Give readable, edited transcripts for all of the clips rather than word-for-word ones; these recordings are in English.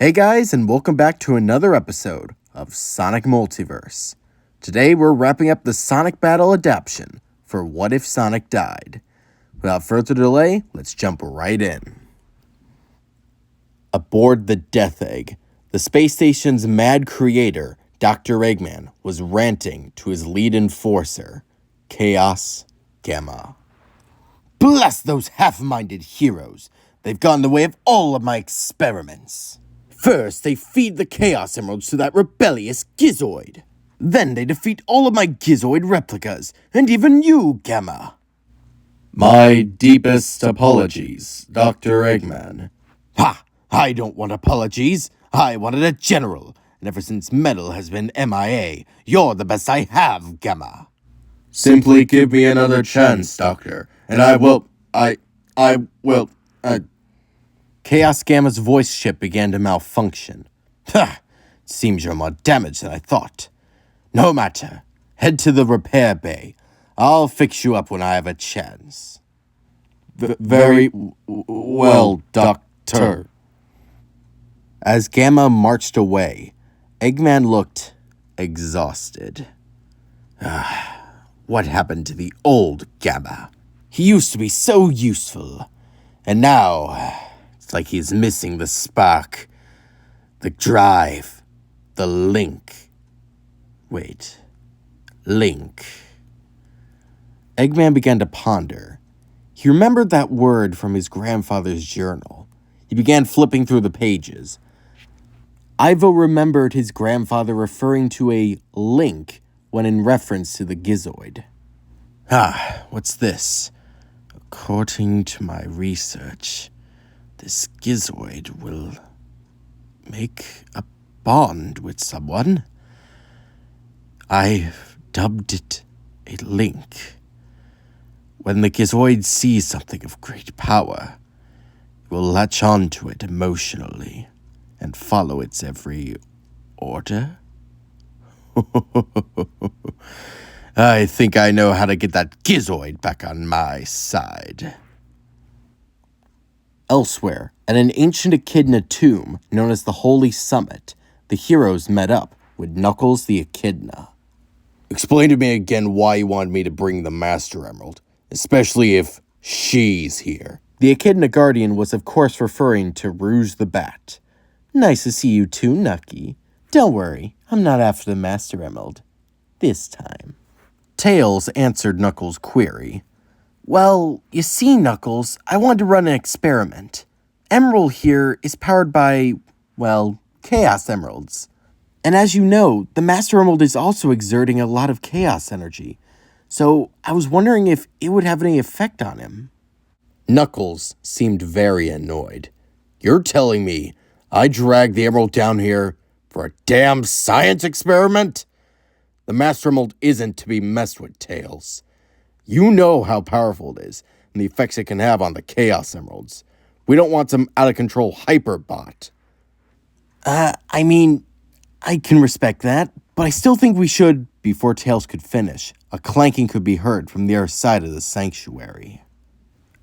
Hey guys, and welcome back to another episode of Sonic Multiverse. Today we're wrapping up the Sonic Battle adaptation for What If Sonic Died. Without further delay, let's jump right in. Aboard the Death Egg, the space station's mad creator, Dr. Eggman, was ranting to his lead enforcer, Chaos Gamma. Bless those half-minded heroes! They've gone in the way of all of my experiments. First, they feed the Chaos Emeralds to that rebellious Gizoid. Then they defeat all of my Gizoid replicas, and even you, Gamma. My deepest apologies, Dr. Eggman. Ha! I don't want apologies. I wanted a general, and ever since Metal has been MIA, you're the best I have, Gamma. Simply give me another chance, Doctor, and I will. Chaos Gamma's voice chip began to malfunction. Ha! Seems you're more damaged than I thought. No matter. Head to the repair bay. I'll fix you up when I have a chance. Very well, Doctor. As Gamma marched away, Eggman looked exhausted. What happened to the old Gamma? He used to be so useful. And now, it's like he's missing the spark, the drive, the link. Wait, link. Eggman began to ponder. He remembered that word from his grandfather's journal. He began flipping through the pages. Ivo remembered his grandfather referring to a link when in reference to the Gizoid. What's this? According to my research, this Gizoid will make a bond with someone. I've dubbed it a link. When the Gizoid sees something of great power, it will latch onto it emotionally and follow its every order. I think I know how to get that Gizoid back on my side. Elsewhere, at an ancient Echidna tomb known as the Holy Summit, the heroes met up with Knuckles the Echidna. Explain to me again why you wanted me to bring the Master Emerald, especially if she's here. The Echidna Guardian was of course referring to Rouge the Bat. Nice to see you too, Nucky. Don't worry, I'm not after the Master Emerald. This time. Tails answered Knuckles' query. Well, you see, Knuckles, I wanted to run an experiment. Emerald here is powered by, Chaos Emeralds. And as you know, the Master Emerald is also exerting a lot of Chaos energy. So I was wondering if it would have any effect on him. Knuckles seemed very annoyed. You're telling me I dragged the Emerald down here for a damn science experiment? The Master Emerald isn't to be messed with, Tails. You know how powerful it is and the effects it can have on the Chaos Emeralds. We don't want some out-of-control hyperbot. I can respect that, but I still think we should. Before Tails could finish, a clanking could be heard from the other side of the sanctuary.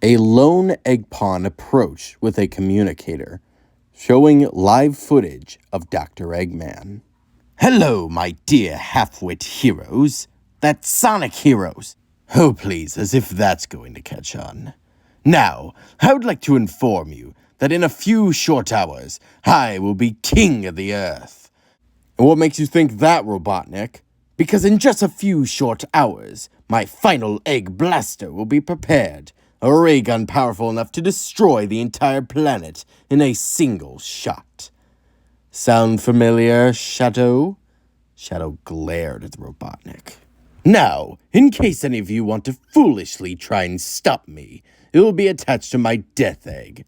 A lone egg pawn approached with a communicator, showing live footage of Dr. Eggman. Hello, my dear half-wit heroes. That's Sonic heroes. Oh, please, as if that's going to catch on. Now, I would like to inform you that in a few short hours, I will be king of the Earth. And what makes you think that, Robotnik? Because in just a few short hours, my final egg blaster will be prepared. A ray gun powerful enough to destroy the entire planet in a single shot. Sound familiar, Shadow? Shadow glared at Robotnik. Now, in case any of you want to foolishly try and stop me, it will be attached to my death egg.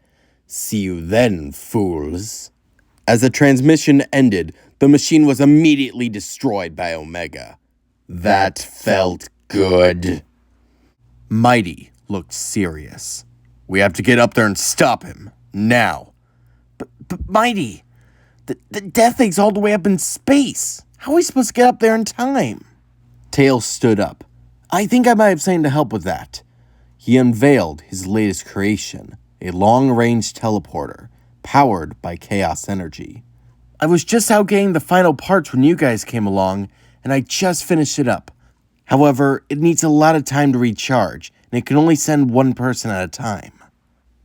See you then, fools. As the transmission ended, the machine was immediately destroyed by Omega. That felt good. Mighty looked serious. We have to get up there and stop him. Now. But Mighty, the death egg's all the way up in space. How are we supposed to get up there in time? Tails stood up. I think I might have something to help with that. He unveiled his latest creation, a long-range teleporter powered by chaos energy. I was just out getting the final parts when you guys came along, and I just finished it up. However, it needs a lot of time to recharge, and it can only send one person at a time.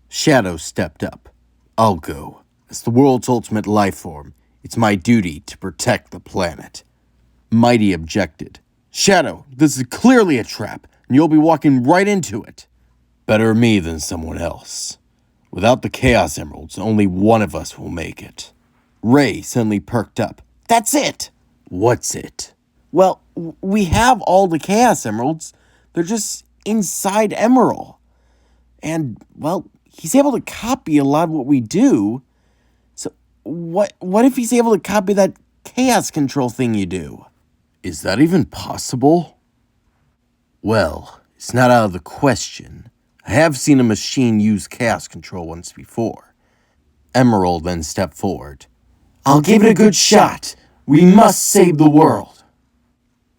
Shadow stepped up. I'll go. As the world's ultimate life form, it's my duty to protect the planet. Mighty objected. Shadow, this is clearly a trap, and you'll be walking right into it. Better me than someone else. Without the Chaos Emeralds, only one of us will make it. Ray suddenly perked up. That's it! What's it? Well, we have all the Chaos Emeralds. They're just inside Emerald. And, well, he's able to copy a lot of what we do. So, what if he's able to copy that chaos control thing you do? Is that even possible? Well, it's not out of the question. I have seen a machine use chaos control once before. Emerald then stepped forward. I'll give it a good shot. We must save the world.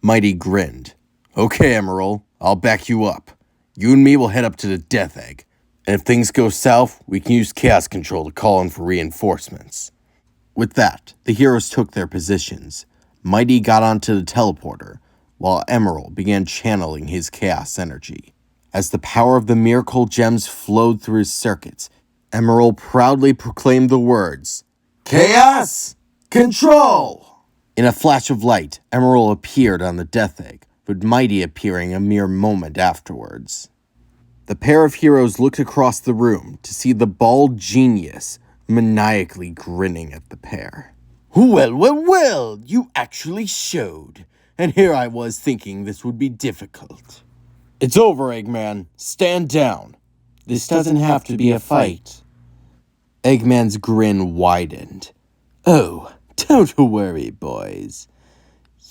Mighty grinned. Okay, Emerald, I'll back you up. You and me will head up to the Death Egg. And if things go south, we can use chaos control to call in for reinforcements. With that, the heroes took their positions. Mighty got onto the teleporter, while Emerald began channeling his chaos energy. As the power of the miracle gems flowed through his circuits, Emerald proudly proclaimed the words, Chaos Control! In a flash of light, Emerald appeared on the Death Egg, with Mighty appearing a mere moment afterwards. The pair of heroes looked across the room to see the bald genius maniacally grinning at the pair. Well, you actually showed. And here I was thinking this would be difficult. It's over, Eggman. Stand down. This doesn't have to be a fight. Eggman's grin widened. Oh, don't worry, boys.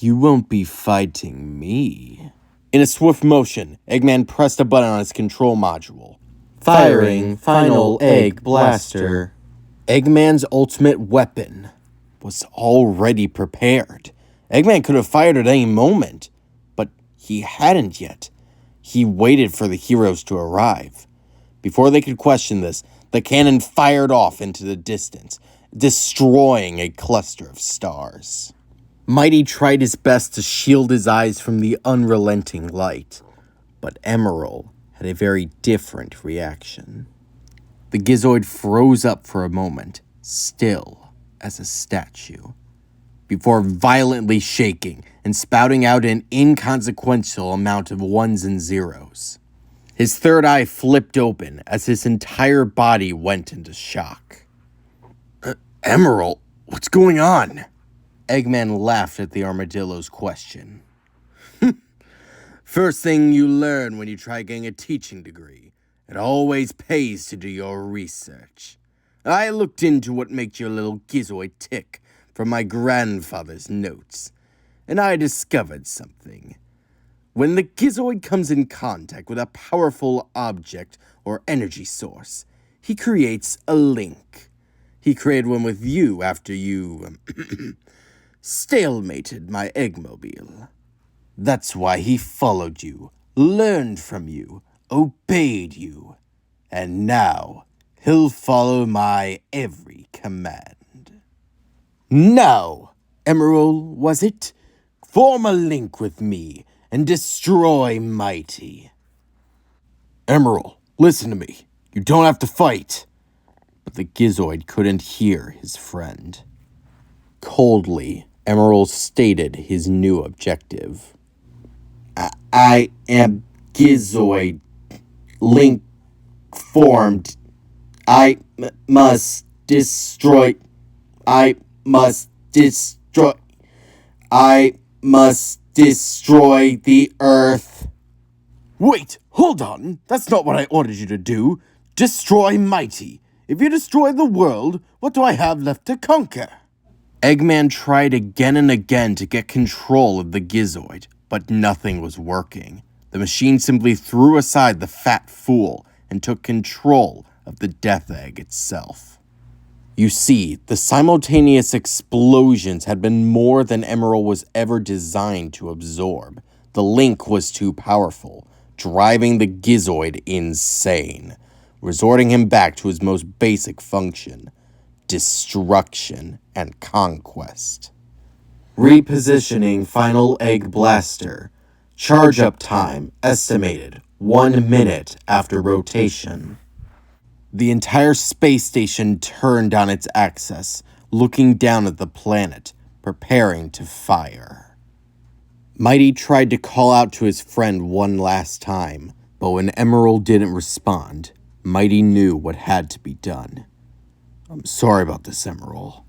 You won't be fighting me. In a swift motion, Eggman pressed a button on his control module. Firing Final Egg Blaster. Eggman's ultimate weapon was already prepared. Eggman could have fired at any moment, but he hadn't yet. He waited for the heroes to arrive. Before they could question this, the cannon fired off into the distance, destroying a cluster of stars. Mighty tried his best to shield his eyes from the unrelenting light, but Emerald had a very different reaction. The Gizoid froze up for a moment, still as a statue, before violently shaking and spouting out an inconsequential amount of ones and zeros. His third eye flipped open as his entire body went into shock. Emerald, what's going on? Eggman laughed at the armadillo's question. First thing you learn when you try getting a teaching degree, it always pays to do your research. I looked into what makes your little Gizoid tick from my grandfather's notes, and I discovered something. When the Gizoid comes in contact with a powerful object or energy source, he creates a link. He created one with you after you stalemated my Eggmobile. That's why he followed you, learned from you, obeyed you, and now he'll follow my every command. Now, Emerald, was it? Form a link with me and destroy Mighty. Emerald, listen to me. You don't have to fight. But the Gizoid couldn't hear his friend. Coldly, Emerald stated his new objective. I am Gizoid. Link formed. I must destroy. I must destroy the Earth. Wait, hold on. That's not what I ordered you to do. Destroy Mighty. If you destroy the world, what do I have left to conquer? Eggman tried again and again to get control of the Gizoid, but nothing was working. The machine simply threw aside the fat fool and took control of the Death Egg itself. You see, the simultaneous explosions had been more than Emerald was ever designed to absorb. The link was too powerful, driving the Gizoid insane, resorting him back to his most basic function, destruction and conquest. Repositioning final egg blaster. Charge up time estimated 1 minute after rotation. The entire space station turned on its axis, looking down at the planet, preparing to fire. Mighty tried to call out to his friend one last time, but when Emerald didn't respond, Mighty knew what had to be done. I'm sorry about this, Emerald.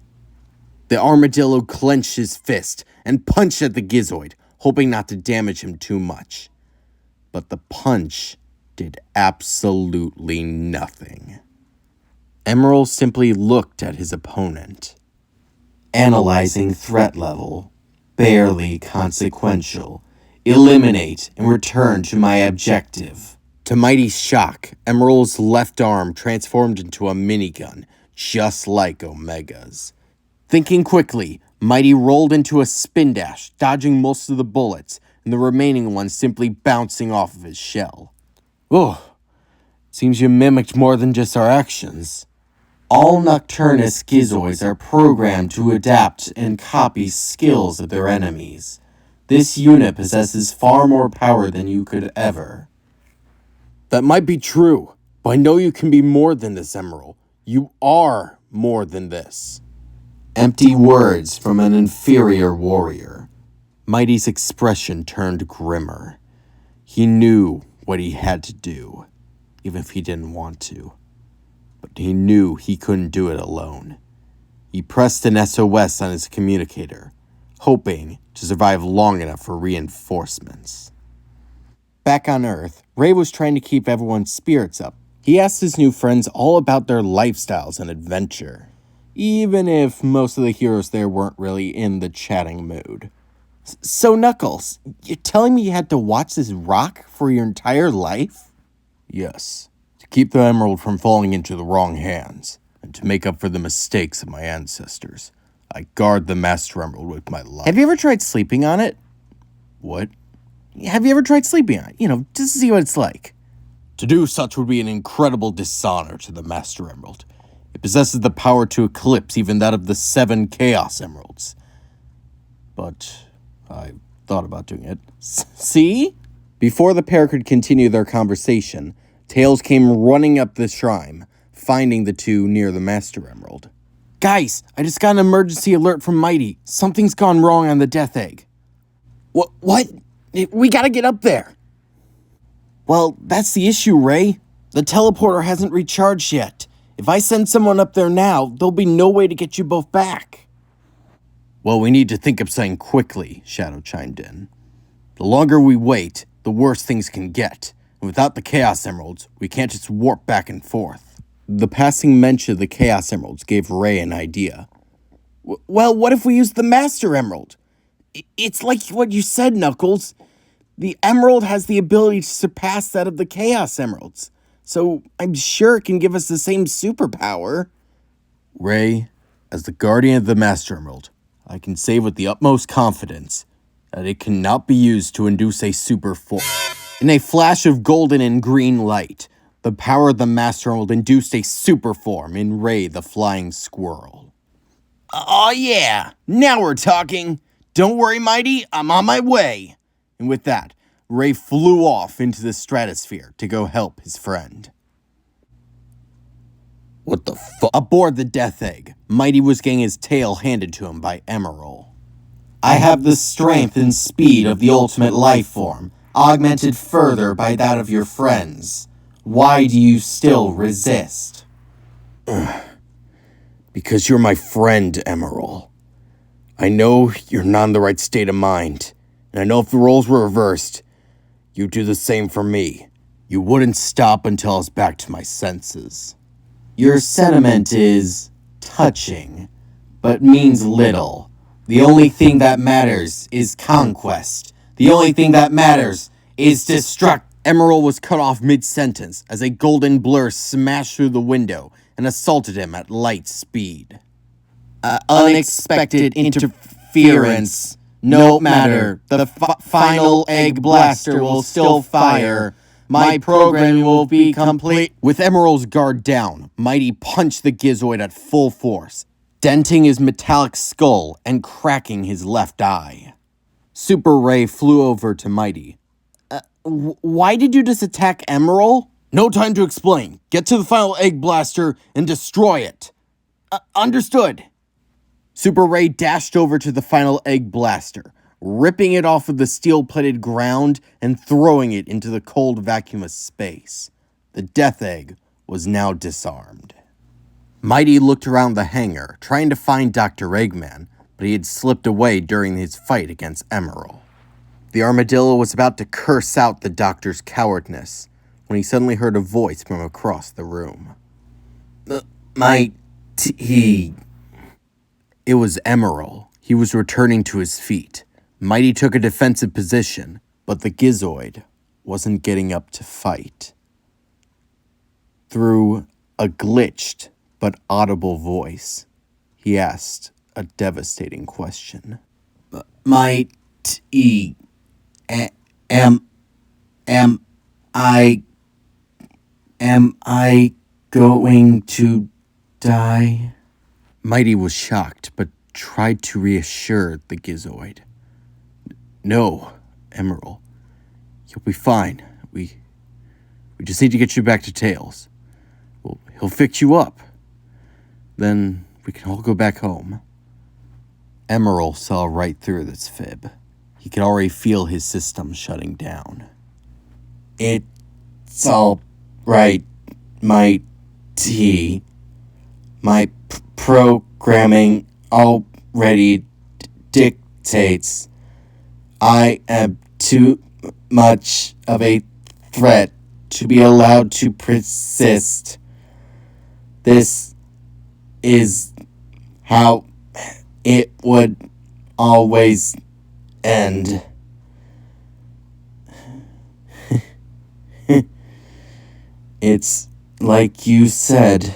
The armadillo clenched his fist and punched at the Gizoid, hoping not to damage him too much. But the punch did absolutely nothing. Emerald simply looked at his opponent. Analyzing threat level. Barely consequential. Eliminate and return to my objective. To Mighty's shock, Emerald's left arm transformed into a minigun, just like Omega's. Thinking quickly, Mighty rolled into a spin dash, dodging most of the bullets, and the remaining ones simply bouncing off of his shell. Oh, seems you mimicked more than just our actions. All Nocturnus Gizoids are programmed to adapt and copy skills of their enemies. This unit possesses far more power than you could ever. That might be true, but I know you can be more than this, Emerald. You are more than this. Empty words from an inferior warrior. Mighty's expression turned grimmer. He knew what he had to do, even if he didn't want to. But he knew he couldn't do it alone. He pressed an SOS on his communicator, hoping to survive long enough for reinforcements. Back on Earth, Ray was trying to keep everyone's spirits up. He asked his new friends all about their lifestyles and adventure, even if most of the heroes there weren't really in the chatting mood. So Knuckles, you're telling me you had to watch this rock for your entire life? Yes, to keep the emerald from falling into the wrong hands, and to make up for the mistakes of my ancestors. I guard the Master Emerald with my life. Have you ever tried sleeping on it? What? Have you ever tried sleeping on it? Just to see what it's like. To do such would be an incredible dishonor to the Master Emerald. It possesses the power to eclipse even that of the 7 Chaos Emeralds. But I thought about doing it. See? Before the pair could continue their conversation, Tails came running up the shrine, finding the two near the Master Emerald. Guys, I just got an emergency alert from Mighty. Something's gone wrong on the Death Egg. What? We gotta get up there. Well, that's the issue, Ray. The teleporter hasn't recharged yet. If I send someone up there now, there'll be no way to get you both back. Well, we need to think of something quickly, Shadow chimed in. The longer we wait, the worse things can get. And without the Chaos Emeralds, we can't just warp back and forth. The passing mention of the Chaos Emeralds gave Ray an idea. Well, what if we use the Master Emerald? It's like what you said, Knuckles. The Emerald has the ability to surpass that of the Chaos Emeralds. So I'm sure it can give us the same superpower. Ray, as the guardian of the Master Emerald, I can say with the utmost confidence that it cannot be used to induce a super form. In a flash of golden and green light, the power of the Master Emerald induced a super form in Ray the Flying Squirrel. Oh yeah, now we're talking. Don't worry, Mighty, I'm on my way. And with that, Ray flew off into the stratosphere to go help his friend. What the fuck? Aboard the Death Egg, Mighty was getting his tail handed to him by Emerald. I have the strength and speed of the ultimate life form, augmented further by that of your friends. Why do you still resist? Because you're my friend, Emerald. I know you're not in the right state of mind, and I know if the roles were reversed, you'd do the same for me. You wouldn't stop until I was back to my senses. Your sentiment is touching, but means little. The only thing that matters is conquest. The only thing that matters is destruct. Emerald was cut off mid-sentence as a golden blur smashed through the window and assaulted him at light speed. Unexpected interference. No matter. The final egg blaster will still fire. my programming will be complete. With Emerald's guard down, Mighty punched the Gizoid at full force, denting his metallic skull and cracking his left eye. Super Ray flew over to Mighty. Why did you just attack Emerald? No time to explain. Get to the final egg blaster and destroy it. Understood. Super Ray dashed over to the final egg blaster, ripping it off of the steel-plated ground and throwing it into the cold vacuumous space. The Death Egg was now disarmed. Mighty looked around the hangar, trying to find Dr. Eggman, but he had slipped away during his fight against Emerald. The armadillo was about to curse out the doctor's cowardness when he suddenly heard a voice from across the room. It was Emerald. He was returning to his feet. Mighty took a defensive position, but the Gizoid wasn't getting up to fight. Through a glitched but audible voice, he asked a devastating question. Am I going to die? Mighty was shocked, but tried to reassure the Gizoid. No, Emerald. You'll be fine. We just need to get you back to Tails. Well, he'll fix you up. Then we can all go back home. Emerald saw right through this fib. He could already feel his system shutting down. It's all right, Mighty. My programming already dictates I am too much of a threat to be allowed to persist. This is how it would always end. It's like you said,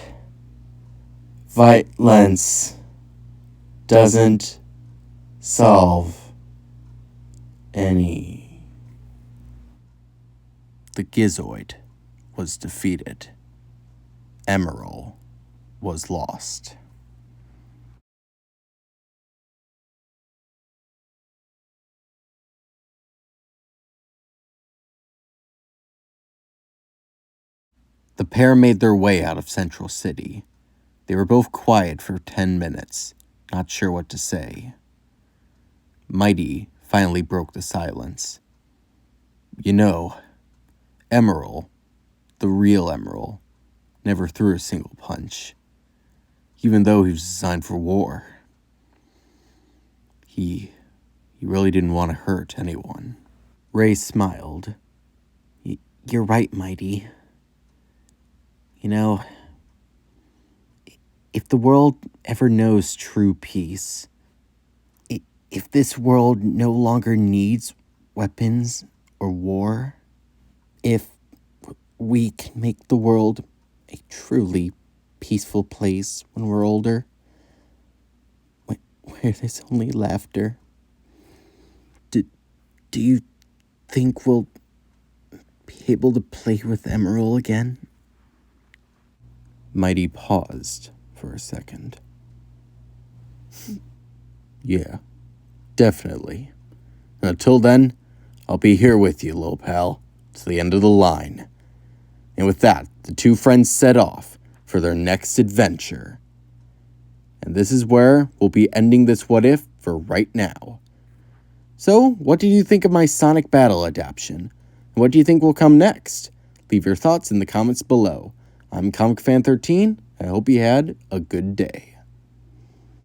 violence doesn't solve any. The Gizoid was defeated. Emerald was lost. The pair made their way out of Central City. They were both quiet for 10 minutes, not sure what to say. Mighty finally broke the silence. You know, Emerald, the real Emerald, never threw a single punch, even though he was designed for war. He really didn't want to hurt anyone. Ray smiled. You're right, Mighty. You know, if the world ever knows true peace, if this world no longer needs weapons or war, if we can make the world a truly peaceful place when we're older, where there's only laughter, do you think we'll be able to play with Emerald again? Mighty paused for a second. Yeah, definitely. Until then, I'll be here with you, little pal, to the end of the line. And with that, the two friends set off for their next adventure. And this is where we'll be ending this What If for right now. So, what did you think of my Sonic Battle adaptation? What do you think will come next? Leave your thoughts in the comments below. I'm ComicFan13. I hope you had a good day.